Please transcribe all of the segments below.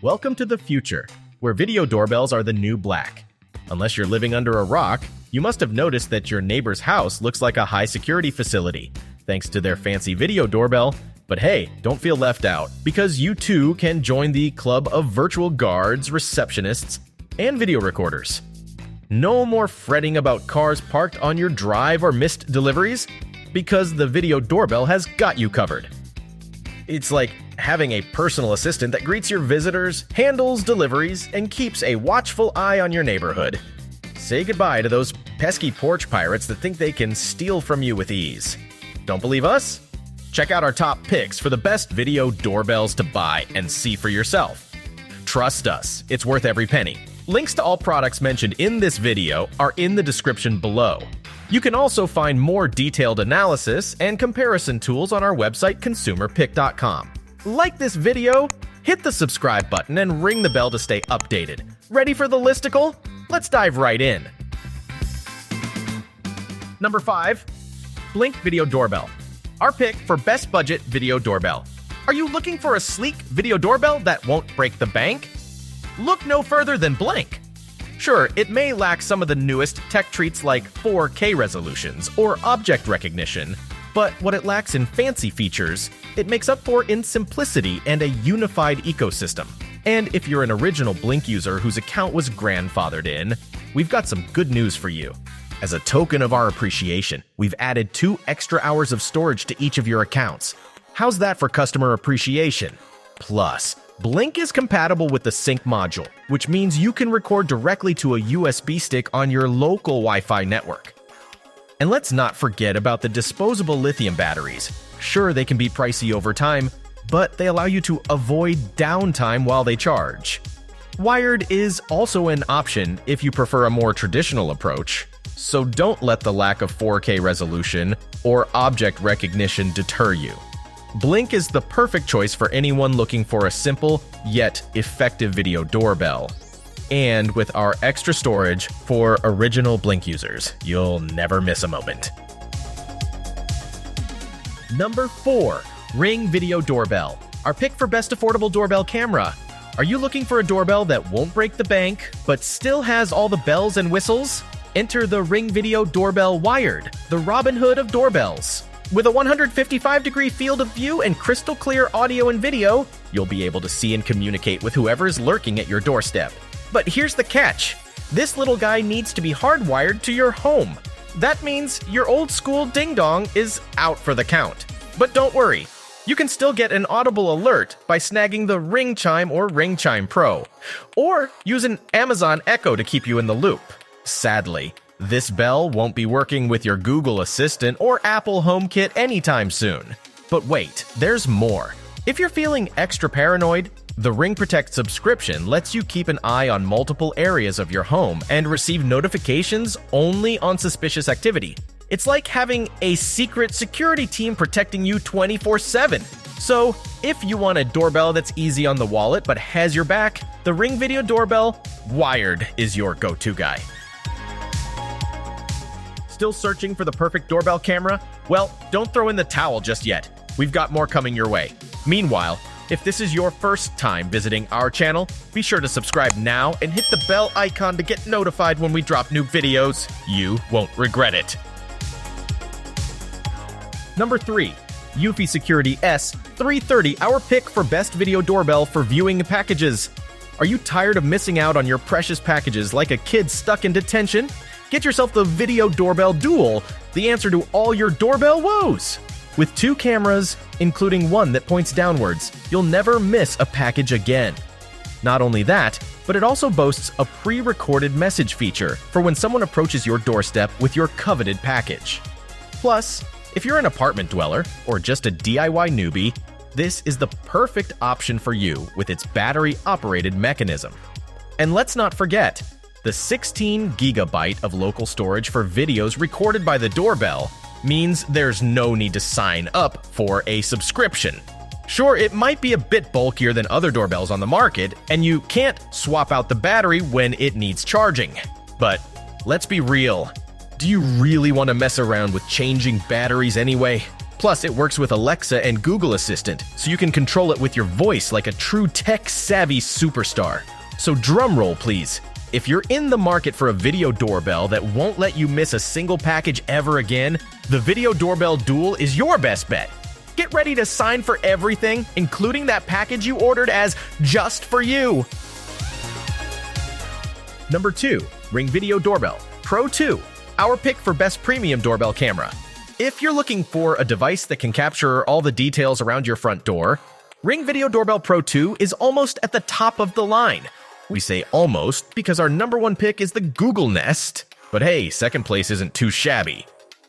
Welcome to the future, where video doorbells are the new black. Unless you're living under a rock, you must have noticed that your neighbor's house looks like a high-security facility, thanks to their fancy video doorbell. But hey, don't feel left out, because you too can join the club of virtual guards, receptionists, and video recorders. No more fretting about cars parked on your drive or missed deliveries, because the video doorbell has got you covered. It's like having a personal assistant that greets your visitors, handles deliveries, and keeps a watchful eye on your neighborhood. Say goodbye to those pesky porch pirates that think they can steal from you with ease. Don't believe us? Check out our top picks for the best video doorbells to buy and see for yourself. Trust us, it's worth every penny. Links to all products mentioned in this video are in the description below. You can also find more detailed analysis and comparison tools on our website consumerpick.com. Like this video, hit the subscribe button and ring the bell to stay updated. Ready for the listicle? Let's dive right in. Number 5. Blink Video Doorbell. Our pick for best budget video doorbell. Are you looking for a sleek video doorbell that won't break the bank? Look no further than Blink. Sure, it may lack some of the newest tech treats like 4K resolutions or object recognition, but what it lacks in fancy features, it makes up for in simplicity and a unified ecosystem. And if you're an original Blink user whose account was grandfathered in, we've got some good news for you. As a token of our appreciation, we've added 2 extra hours of storage to each of your accounts. How's that for customer appreciation? Plus, Blink is compatible with the Sync module, which means you can record directly to a USB stick on your local Wi-Fi network. And let's not forget about the disposable lithium batteries. Sure, they can be pricey over time, but they allow you to avoid downtime while they charge. Wired is also an option if you prefer a more traditional approach, so don't let the lack of 4K resolution or object recognition deter you. Blink is the perfect choice for anyone looking for a simple yet effective video doorbell. And with our extra storage for original Blink users, you'll never miss a moment. Number 4. Ring Video Doorbell. Our pick for best affordable doorbell camera. Are you looking for a doorbell that won't break the bank, but still has all the bells and whistles? Enter the Ring Video Doorbell Wired, the Robin Hood of doorbells. With a 155-degree field of view and crystal clear audio and video, you'll be able to see and communicate with whoever's lurking at your doorstep. But here's the catch. This little guy needs to be hardwired to your home. That means your old-school ding-dong is out for the count. But don't worry. You can still get an audible alert by snagging the Ring Chime or Ring Chime Pro, or use an Amazon Echo to keep you in the loop. Sadly, this bell won't be working with your Google Assistant or Apple HomeKit anytime soon. But wait, there's more. If you're feeling extra paranoid, the Ring Protect subscription lets you keep an eye on multiple areas of your home and receive notifications only on suspicious activity. It's like having a secret security team protecting you 24/7. So, if you want a doorbell that's easy on the wallet but has your back, the Ring Video Doorbell Wired is your go-to guy. Still searching for the perfect doorbell camera? Well, don't throw in the towel just yet. We've got more coming your way. Meanwhile, if this is your first time visiting our channel, be sure to subscribe now and hit the bell icon to get notified when we drop new videos. You won't regret it. Number 3. Eufy Security S330, our pick for best video doorbell for viewing packages. Are you tired of missing out on your precious packages like a kid stuck in detention? Get yourself the Video Doorbell Dual, the answer to all your doorbell woes. With 2 cameras, including one that points downwards, you'll never miss a package again. Not only that, but it also boasts a pre-recorded message feature for when someone approaches your doorstep with your coveted package. Plus, if you're an apartment dweller or just a DIY newbie, this is the perfect option for you with its battery-operated mechanism. And let's not forget, the 16 gigabyte of local storage for videos recorded by the doorbell means there's no need to sign up for a subscription. Sure, it might be a bit bulkier than other doorbells on the market, and you can't swap out the battery when it needs charging. But let's be real. Do you really want to mess around with changing batteries anyway? Plus, it works with Alexa and Google Assistant, so you can control it with your voice like a true tech-savvy superstar. So drum roll, please. If you're in the market for a video doorbell that won't let you miss a single package ever again, the Video Doorbell Dual is your best bet. Get ready to sign for everything, including that package you ordered as just for you. Number 2. Ring Video Doorbell Pro 2, our pick for best premium doorbell camera. If you're looking for a device that can capture all the details around your front door, Ring Video Doorbell Pro 2 is almost at the top of the line. We say almost because our number 1 pick is the Google Nest. But hey, second place isn't too shabby.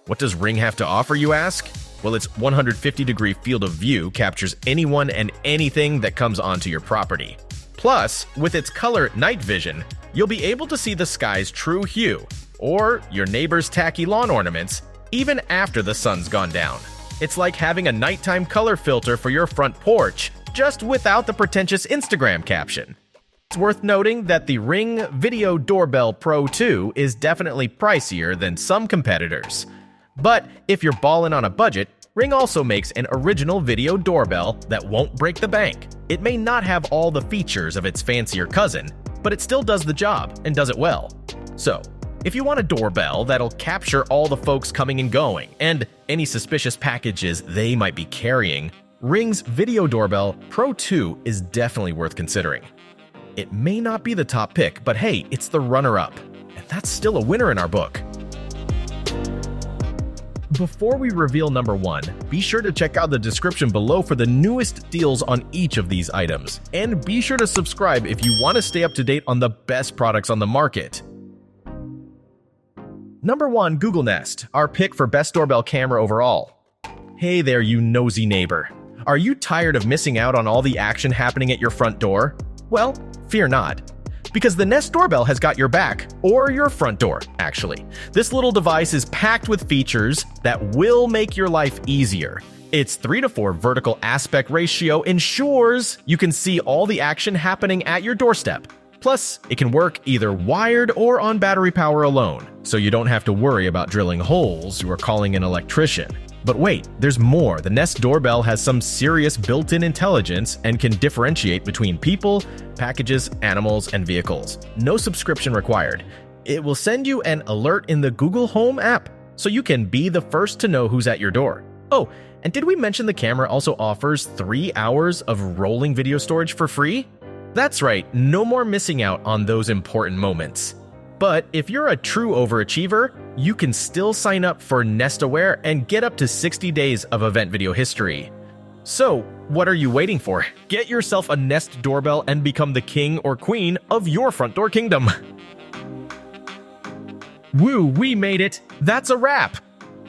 What does Ring have to offer, you ask? Well, its 150-degree field of view captures anyone and anything that comes onto your property. Plus, with its color night vision, you'll be able to see the sky's true hue, or your neighbor's tacky lawn ornaments, even after the sun's gone down. It's like having a nighttime color filter for your front porch, just without the pretentious Instagram caption. It's worth noting that the Ring Video Doorbell Pro 2 is definitely pricier than some competitors. But if you're ballin' on a budget, Ring also makes an original video doorbell that won't break the bank. It may not have all the features of its fancier cousin, but it still does the job and does it well. So, if you want a doorbell that'll capture all the folks coming and going, and any suspicious packages they might be carrying, Ring's Video Doorbell Pro 2 is definitely worth considering. It may not be the top pick, but hey, it's the runner-up, and that's still a winner in our book. Before we reveal number 1, be sure to check out the description below for the newest deals on each of these items, and be sure to subscribe if you want to stay up to date on the best products on the market. Number 1, Google Nest, our pick for best doorbell camera overall. Hey there, you nosy neighbor. Are you tired of missing out on all the action happening at your front door? Well, fear not, because the Nest Doorbell has got your back, or your front door, actually. This little device is packed with features that will make your life easier. Its 3:4 vertical aspect ratio ensures you can see all the action happening at your doorstep. Plus, it can work either wired or on battery power alone, so you don't have to worry about drilling holes or calling an electrician. But wait, there's more. The Nest Doorbell has some serious built-in intelligence and can differentiate between people, packages, animals, and vehicles. No subscription required. It will send you an alert in the Google Home app, so you can be the first to know who's at your door. Oh, and did we mention the camera also offers 3 hours of rolling video storage for free? That's right, no more missing out on those important moments. But if you're a true overachiever, you can still sign up for Nest Aware and get up to 60 days of event video history. So, what are you waiting for? Get yourself a Nest doorbell and become the king or queen of your front door kingdom. Woo, we made it! That's a wrap!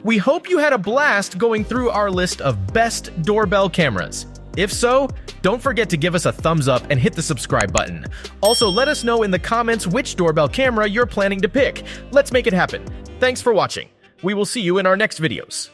We hope you had a blast going through our list of best doorbell cameras. If so, don't forget to give us a thumbs up and hit the subscribe button. Also, let us know in the comments which doorbell camera you're planning to pick. Let's make it happen. Thanks for watching. We will see you in our next videos.